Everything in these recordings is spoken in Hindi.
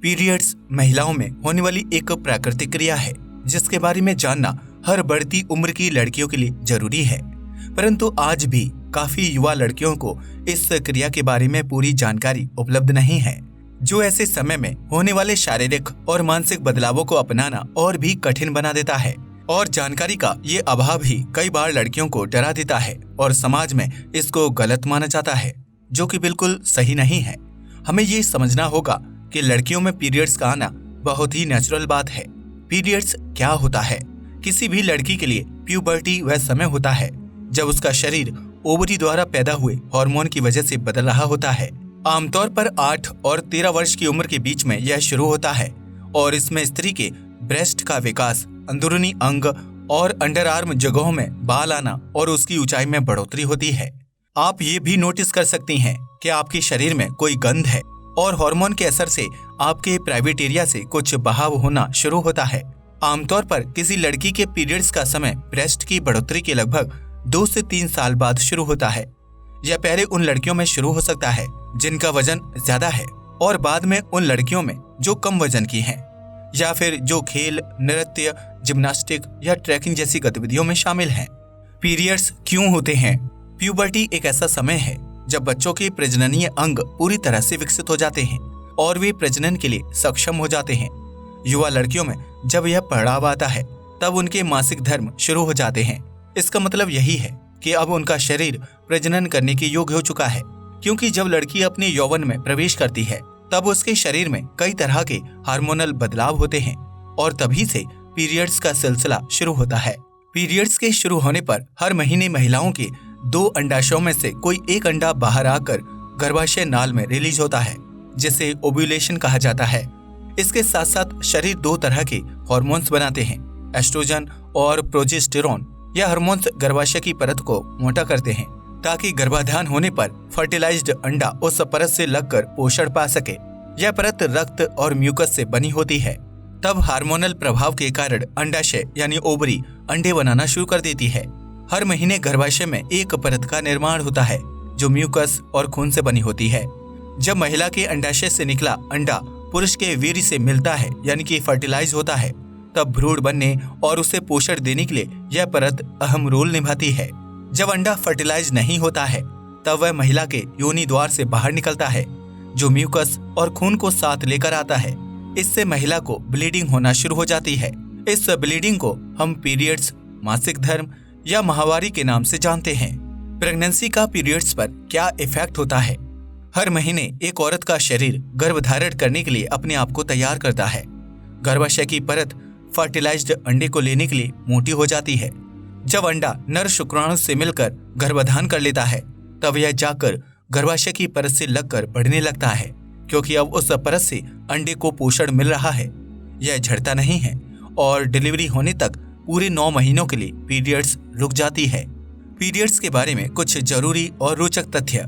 पीरियड्स महिलाओं में होने वाली एक प्राकृतिक क्रिया है जिसके बारे में जानना हर बढ़ती उम्र की लड़कियों के लिए जरूरी है। परंतु आज भी काफी युवा लड़कियों को इस क्रिया के बारे में पूरी जानकारी उपलब्ध नहीं है, जो ऐसे समय में होने वाले शारीरिक और मानसिक बदलावों को अपनाना और भी कठिन बना देता है। और जानकारी का ये अभाव ही कई बार लड़कियों को डरा देता है और समाज में इसको गलत माना जाता है, जो कि बिल्कुल सही नहीं है। हमें ये समझना होगा कि लड़कियों में पीरियड्स का आना बहुत ही नेचुरल बात है। पीरियड्स क्या होता है? किसी भी लड़की के लिए प्यूबर्टी वह समय होता है जब उसका शरीर ओवरी द्वारा पैदा हुए हार्मोन की वजह से बदल रहा होता है। आमतौर पर 8 और 13 वर्ष की उम्र के बीच में यह शुरू होता है और इसमें स्त्री के ब्रेस्ट का विकास, अंदरूनी अंग और अंडर आर्म जगहों में बाल आना और उसकी ऊंचाई में बढ़ोतरी होती है। आप ये भी नोटिस कर सकती हैं कि आपके शरीर में कोई गंध है और हार्मोन के असर से आपके प्राइवेट एरिया से कुछ बहाव होना शुरू होता है। आमतौर पर किसी लड़की के पीरियड्स का समय ब्रेस्ट की बढ़ोतरी के लगभग 2 से 3 साल बाद शुरू होता है। यह पहले उन लड़कियों में शुरू हो सकता है जिनका वजन ज्यादा है और बाद में उन लड़कियों में जो कम वजन की हैं, या फिर जो खेल, नृत्य, जिम्नास्टिक या ट्रैकिंग जैसी गतिविधियों में शामिल हैं। पीरियड्स क्यों होते हैं? प्यूबर्टी एक ऐसा समय है जब बच्चों के प्रजननीय अंग पूरी तरह से विकसित हो जाते हैं और वे प्रजनन के लिए सक्षम हो जाते हैं। युवा लड़कियों में जब यह पड़ाव आता है तब उनके मासिक धर्म शुरू हो जाते हैं। इसका मतलब यही है कि अब उनका शरीर प्रजनन करने के योग्य हो चुका है, क्योंकि जब लड़की अपने यौवन में प्रवेश करती है तब उसके शरीर में कई तरह के हार्मोनल बदलाव होते हैं और तभी से पीरियड्स का सिलसिला शुरू होता है। पीरियड्स के शुरू होने पर हर महीने महिलाओं के 2 अंडाशयों में से कोई एक अंडा बाहर आकर गर्भाशय नाल में रिलीज होता है, जिसे ओव्यूलेशन कहा जाता है। इसके साथ साथ शरीर 2 तरह के हार्मोन्स बनाते हैं, एस्ट्रोजन और प्रोजेस्टेरोन। यह हार्मोन्स गर्भाशय की परत को मोटा करते हैं ताकि गर्भाधान होने पर फर्टिलाइज्ड अंडा उस परत से लगकर पोषण पा सके। यह परत रक्त और म्यूकस से बनी होती है। तब हार्मोनल प्रभाव के कारण अंडाशय यानी ओवरी अंडे बनाना शुरू कर देती है। हर महीने गर्भाशय में एक परत का निर्माण होता है जो म्यूकस और खून से बनी होती है। जब महिला के अंडाशय से निकला अंडा पुरुष के वीर्य से मिलता है यानी कि फर्टिलाइज होता है, तब भ्रूण बनने और उसे पोषण देने के लिए यह परत अहम रोल निभाती है। जब अंडा फर्टिलाइज नहीं होता है तब वह महिला के योनि द्वार से बाहर निकलता है, जो म्यूकस और खून को साथ लेकर आता है। इससे महिला को ब्लीडिंग होना शुरू हो जाती है। इस ब्लीडिंग को हम पीरियड्स, मासिक धर्म या माहवारी के नाम से जानते हैं। प्रेगनेंसी का पीरियड्स पर क्या इफेक्ट होता है? हर महीने एक औरत का शरीर गर्भधारण करने के लिए अपने आप को तैयार करता है। गर्भाशय की परत फर्टिलाइज्ड अंडे को लेने के लिए मोटी हो जाती है। जब अंडा नर शुक्राणु से मिलकर गर्भाधान कर लेता है तब यह जाकर गर्भाशय की परत से लगकर बढ़ने लगता है, क्योंकि अब उस परत से अंडे को पोषण मिल रहा है। यह झड़ता नहीं है और डिलीवरी होने तक पूरे 9 महीनों के लिए पीरियड्स रुक जाती है। पीरियड्स के बारे में कुछ जरूरी और रोचक तथ्य।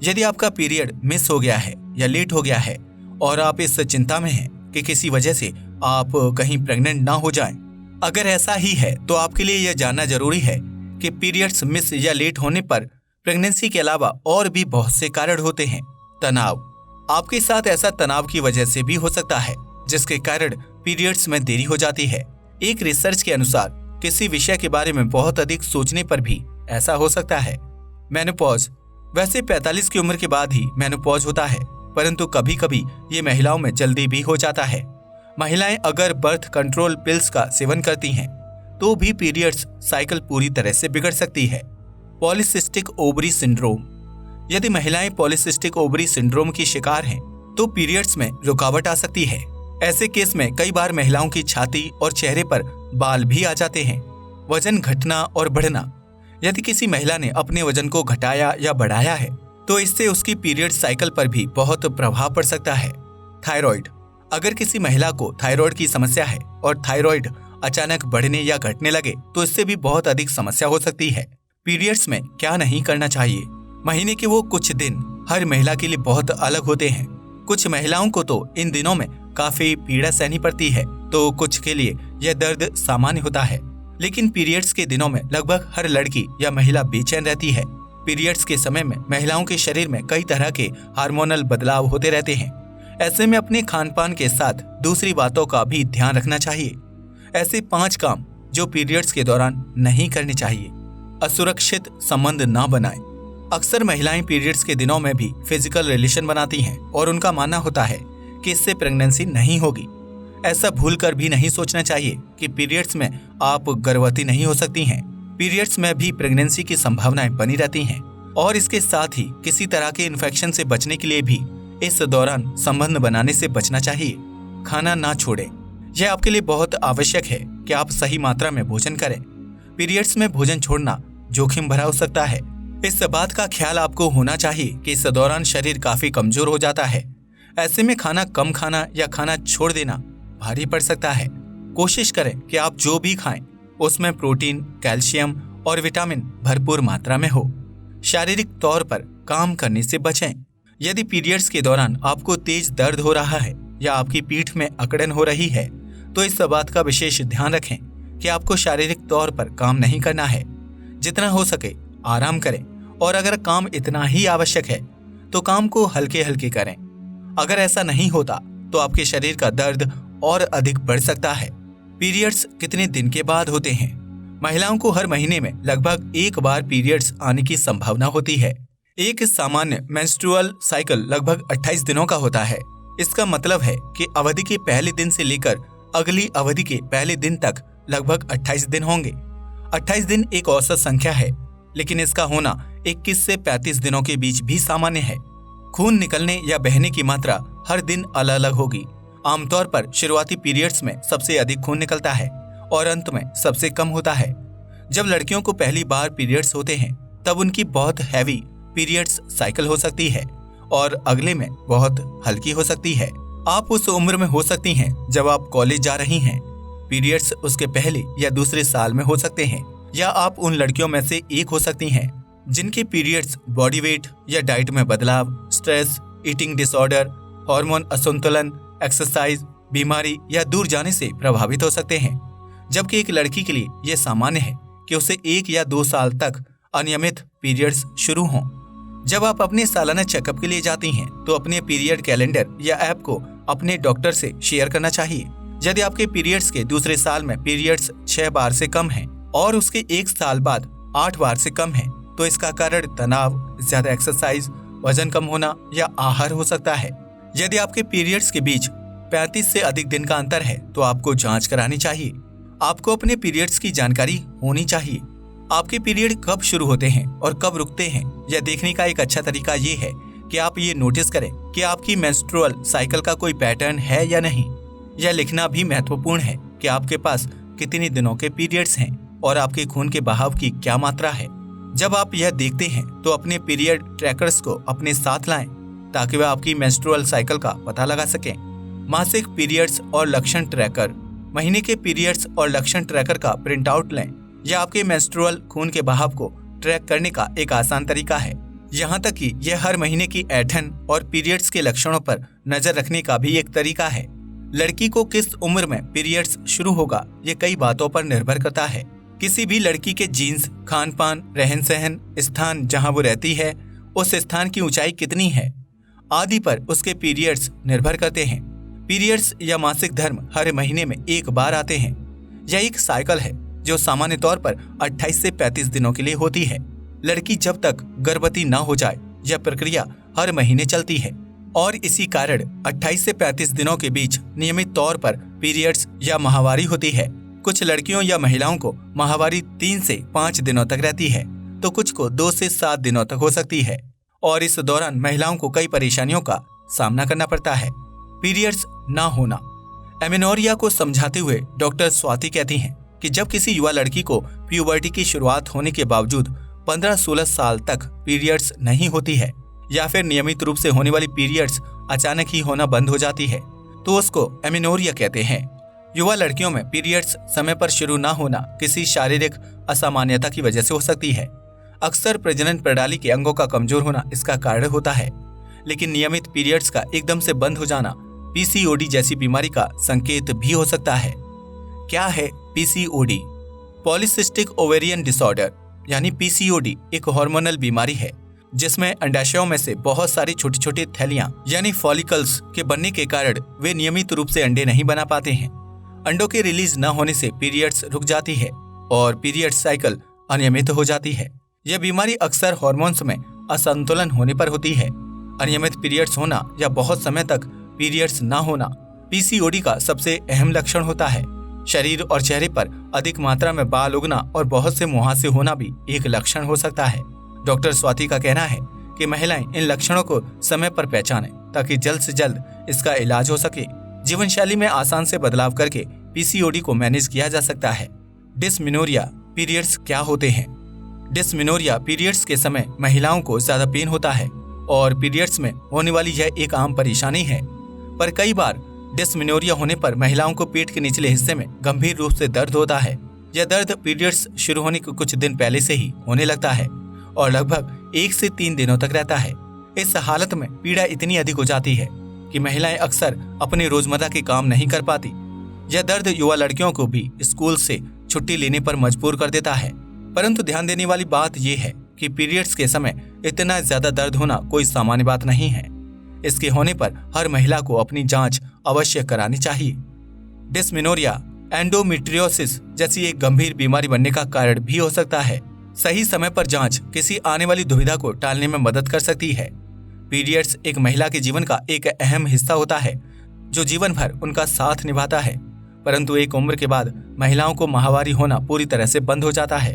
यदि आपका पीरियड मिस हो गया है या लेट हो गया है और आप इस चिंता में हैं कि किसी वजह से आप कहीं प्रेग्नेंट ना हो जाएं, अगर ऐसा ही है तो आपके लिए यह जानना जरूरी है कि पीरियड्स मिस या लेट होने पर प्रेगनेंसी के अलावा और भी बहुत से कारण होते हैं। तनाव। आपके साथ ऐसा तनाव की वजह से भी हो सकता है जिसके कारण पीरियड्स में देरी हो जाती है। एक रिसर्च के अनुसार किसी विषय के बारे में बहुत अधिक सोचने पर भी ऐसा हो सकता है। मेनोपॉज। वैसे 45 की उम्र के बाद ही मेनोपॉज होता है, परंतु कभी कभी ये महिलाओं में जल्दी भी हो जाता है। महिलाएं अगर बर्थ कंट्रोल पिल्स का सेवन करती हैं तो भी पीरियड्स साइकिल पूरी तरह से बिगड़ सकती है। Polycystic ovary syndrome. यदि महिलाएं पॉलीसिस्टिक ओवरी सिंड्रोम की शिकार हैं तो पीरियड्स में रुकावट आ सकती है। ऐसे केस में कई बार महिलाओं की छाती और चेहरे पर बाल भी आ जाते हैं। वजन घटना और बढ़ना। यदि किसी महिला ने अपने वजन को घटाया या बढ़ाया है तो इससे उसकी पीरियड साइकिल पर भी बहुत प्रभाव पड़ सकता है। थायराइड। अगर किसी महिला को थायराइड की समस्या है और थायराइड अचानक बढ़ने या घटने लगे तो इससे भी बहुत अधिक समस्या हो सकती है। पीरियड्स में क्या नहीं करना चाहिए? महीने के वो कुछ दिन हर महिला के लिए बहुत अलग होते हैं। कुछ महिलाओं को तो इन दिनों में काफी पीड़ा सहनी पड़ती है तो कुछ के लिए यह दर्द सामान्य होता है। लेकिन पीरियड्स के दिनों में लगभग हर लड़की या महिला बेचैन रहती है। पीरियड्स के समय में महिलाओं के शरीर में कई तरह के हार्मोनल बदलाव होते रहते हैं। ऐसे में अपने खान पान के साथ दूसरी बातों का भी ध्यान रखना चाहिए। ऐसे 5 काम जो पीरियड्स के दौरान नहीं करने चाहिए। असुरक्षित संबंध ना बनाएं। अक्सर महिलाएं पीरियड्स के दिनों में भी फिजिकल रिलेशन बनाती हैं और उनका मानना होता है कि इससे प्रेगनेंसी नहीं होगी। ऐसा भूलकर भी नहीं सोचना चाहिए कि पीरियड्स में आप गर्भवती नहीं हो सकती हैं। पीरियड्स में भी प्रेगनेंसी की संभावनाएं बनी रहती हैं और इसके साथ ही किसी तरह के इन्फेक्शन से बचने के लिए भी इस दौरान संबंध बनाने से बचना चाहिए। खाना ना छोड़ें। यह आपके लिए बहुत आवश्यक है कि आप सही मात्रा में भोजन करें। पीरियड्स में भोजन छोड़ना जोखिम भरा हो सकता है। इस बात का ख्याल आपको होना चाहिए कि इस दौरान शरीर काफी कमजोर हो जाता है। ऐसे में खाना कम खाना या खाना छोड़ देना भारी पड़ सकता है। कोशिश करें कि आप जो भी खाएं उसमें प्रोटीन, कैल्शियम और विटामिन भरपूर मात्रा में हो। शारीरिक तौर पर काम करने से बचें। यदि पीरियड्स के दौरान आपको तेज दर्द हो रहा है या आपकी पीठ में अकड़न हो रही है तो इस बात का विशेष ध्यान रखें कि आपको शारीरिक तौर पर काम नहीं करना है। जितना हो सके आराम करें और अगर काम इतना ही आवश्यक है तो काम को हल्के हल्के करें। अगर ऐसा नहीं होता तो आपके शरीर का दर्द और अधिक बढ़ सकता है। पीरियड्स कितने दिन के बाद होते हैं? महिलाओं को हर महीने में लगभग एक बार पीरियड्स आने की संभावना होती है। एक सामान्य मेंस्ट्रुअल साइकिल लगभग 28 दिनों का होता है। इसका मतलब है कि अवधि के पहले दिन से लेकर अगली अवधि के पहले दिन तक लगभग 28 दिन होंगे। 28 दिन एक औसत संख्या है, लेकिन इसका होना 21 से 35 दिनों के बीच भी सामान्य है। खून निकलने या बहने की मात्रा हर दिन अलग अलग होगी। आमतौर पर शुरुआती पीरियड्स में सबसे अधिक खून निकलता है और अंत में सबसे कम होता है। जब लड़कियों को पहली बार पीरियड्स होते हैं तब उनकी बहुत हैवी पीरियड्स साइकिल हो सकती है और अगले में बहुत हल्की हो सकती है। आप उस उम्र में हो सकती हैं जब आप कॉलेज जा रही हैं। पीरियड्स उसके पहले या दूसरे साल में हो सकते हैं, या आप उन लड़कियों में से एक हो सकती हैं जिनके पीरियड्स बॉडी वेट या डाइट में बदलाव, स्ट्रेस, ईटिंग डिसऑर्डर, हार्मोन असंतुलन, एक्सरसाइज, बीमारी या दूर जाने से प्रभावित हो सकते हैं। जबकि एक लड़की के लिए यह सामान्य है कि उसे 1 या 2 साल तक अनियमित पीरियड्स शुरू हों। जब आप अपने सालाना चेकअप के लिए जाती हैं तो अपने पीरियड कैलेंडर या ऐप को अपने डॉक्टर से शेयर करना चाहिए। यदि आपके पीरियड्स के दूसरे साल में पीरियड्स 6 बार से कम हैं और उसके 1 साल बाद 8 बार से कम है तो इसका कारण तनाव, ज्यादा एक्सरसाइज, वजन कम होना या आहार हो सकता है। यदि आपके पीरियड्स के बीच 35 से अधिक दिन का अंतर है तो आपको जांच करानी चाहिए। आपको अपने पीरियड्स की जानकारी होनी चाहिए। आपके पीरियड कब शुरू होते हैं और कब रुकते हैं यह देखने का एक अच्छा तरीका ये है कि आप ये नोटिस करें कि आपकी मेंस्ट्रुअल साइकिल का कोई पैटर्न है या नहीं। यह लिखना भी महत्वपूर्ण है कि आपके पास कितने दिनों के पीरियड्स हैं और आपके खून के बहाव की क्या मात्रा है। जब आप यह देखते हैं तो अपने पीरियड ट्रैकर्स को अपने साथ लाएं ताकि वह आपकी मेंस्ट्रुअल साइकिल का पता लगा सकें। मासिक पीरियड्स और लक्षण ट्रैकर, महीने के पीरियड्स और लक्षण ट्रैकर का प्रिंट आउट लें। यह आपके मेंस्ट्रुअल खून के बहाव को ट्रैक करने का एक आसान तरीका है। यहाँ तक कि यह हर महीने की ऐंठन और पीरियड्स के लक्षणों पर नजर रखने का भी एक तरीका है। लड़की को किस उम्र में पीरियड्स शुरू होगा ये कई बातों पर निर्भर करता है। किसी भी लड़की के जीन्स, खान पान, रहन सहन, स्थान जहाँ वो रहती है, उस स्थान की ऊंचाई कितनी है आदि पर उसके पीरियड्स निर्भर करते हैं। पीरियड्स या मासिक धर्म हर महीने में 1 बार आते हैं। यह एक साइकिल है जो सामान्य तौर पर 28 से 35 दिनों के लिए होती है। लड़की जब तक गर्भवती न हो जाए यह प्रक्रिया हर महीने चलती है और इसी कारण 28 से 35 दिनों के बीच नियमित तौर पर पीरियड्स या माहवारी होती है। कुछ लड़कियों या महिलाओं को माहवारी 3 से 5 दिनों तक रहती है तो कुछ को 2 से 7 दिनों तक हो सकती है और इस दौरान महिलाओं को कई परेशानियों का सामना करना पड़ता है। पीरियड्स ना होना। एमेनोरिया को समझाते हुए डॉक्टर स्वाति कहती हैं कि जब किसी युवा लड़की को प्यूबर्टी की शुरुआत होने के बावजूद 15-16 साल तक पीरियड्स नहीं होती है या फिर नियमित रूप से होने वाली पीरियड्स अचानक ही होना बंद हो जाती है तो उसको एमेनोरिया कहते हैं। युवा लड़कियों में पीरियड्स समय पर शुरू न होना किसी शारीरिक असामान्यता की वजह से हो सकती है। अक्सर प्रजनन प्रणाली के अंगों का कमजोर होना इसका कारण होता है, लेकिन नियमित पीरियड्स का एकदम से बंद हो जाना पीसीओडी जैसी बीमारी का संकेत भी हो सकता है। क्या है पीसीओडी? पॉलीसिस्टिक ओवेरियन डिसऑर्डर यानी पीसीओडी एक हार्मोनल बीमारी है जिसमें अंडाशयों में से बहुत सारी छोटी छोटी थैलियां यानी फॉलिकल्स के बनने के कारण वे नियमित रूप से अंडे नहीं बना पाते हैं। अंडों के रिलीज न होने से पीरियड्स रुक जाती है और पीरियड साइकिल अनियमित हो जाती है। यह बीमारी अक्सर हार्मोन्स में असंतुलन होने पर होती है। अनियमित पीरियड्स होना या बहुत समय तक पीरियड्स न होना पीसीओडी का सबसे अहम लक्षण होता है। शरीर और चेहरे पर अधिक मात्रा में बाल उगना और बहुत से मुहासे होना भी एक लक्षण हो सकता है। डॉक्टर स्वाति का कहना है कि महिलाएं इन लक्षणों को समय पर पहचानें ताकि जल्द से जल्द इसका इलाज हो सके। जीवन शैली में आसान से बदलाव करके पीसीओडी को मैनेज किया जा सकता है। डिस्मेनोरिया पीरियड्स क्या होते हैं? डिस्मेनोरिया पीरियड्स के समय महिलाओं को ज्यादा पेन होता है और पीरियड्स में होने वाली यह एक आम परेशानी है। पर कई बार डिस्मेनोरिया होने पर महिलाओं को पेट के निचले हिस्से में गंभीर रूप से दर्द होता है। यह दर्द पीरियड्स शुरू होने के कुछ दिन पहले से ही होने लगता है और लगभग 1 से 3 दिनों तक रहता है। इस हालत में पीड़ा इतनी अधिक हो जाती है कि महिलाएं अक्सर अपने रोजमर्रा के काम नहीं कर पाती। यह दर्द युवा लड़कियों को भी स्कूल से छुट्टी लेने पर मजबूर कर देता है। परंतु ध्यान देने वाली बात यह है कि पीरियड्स के समय इतना ज्यादा दर्द होना कोई सामान्य बात नहीं है। इसके होने पर हर महिला को अपनी जांच अवश्य करानी चाहिए। डिस्मेनोरिया एंडोमेट्रियोसिस जैसी एक गंभीर बीमारी बनने का कारण भी हो सकता है। सही समय पर जांच किसी आने वाली दुविधा को टालने में मदद कर सकती है। पीरियड्स एक महिला के जीवन का एक अहम हिस्सा होता है जो जीवन भर उनका साथ निभाता है। परंतु एक उम्र के बाद महिलाओं को माहवारी होना पूरी तरह से बंद हो जाता है।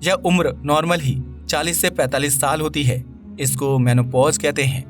यह उम्र नॉर्मल ही 40 से 45 साल होती है। इसको मेनोपॉज कहते हैं।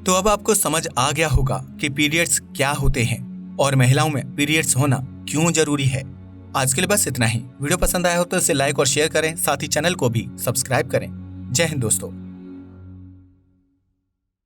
तो अब आपको समझ आ गया होगा कि पीरियड्स क्या होते हैं और महिलाओं में पीरियड्स होना क्यों जरूरी है। आज के लिए बस इतना ही। वीडियो पसंद आया हो तो इसे लाइक और शेयर करें, साथ ही चैनल को भी सब्सक्राइब करें। जय हिंद दोस्तों।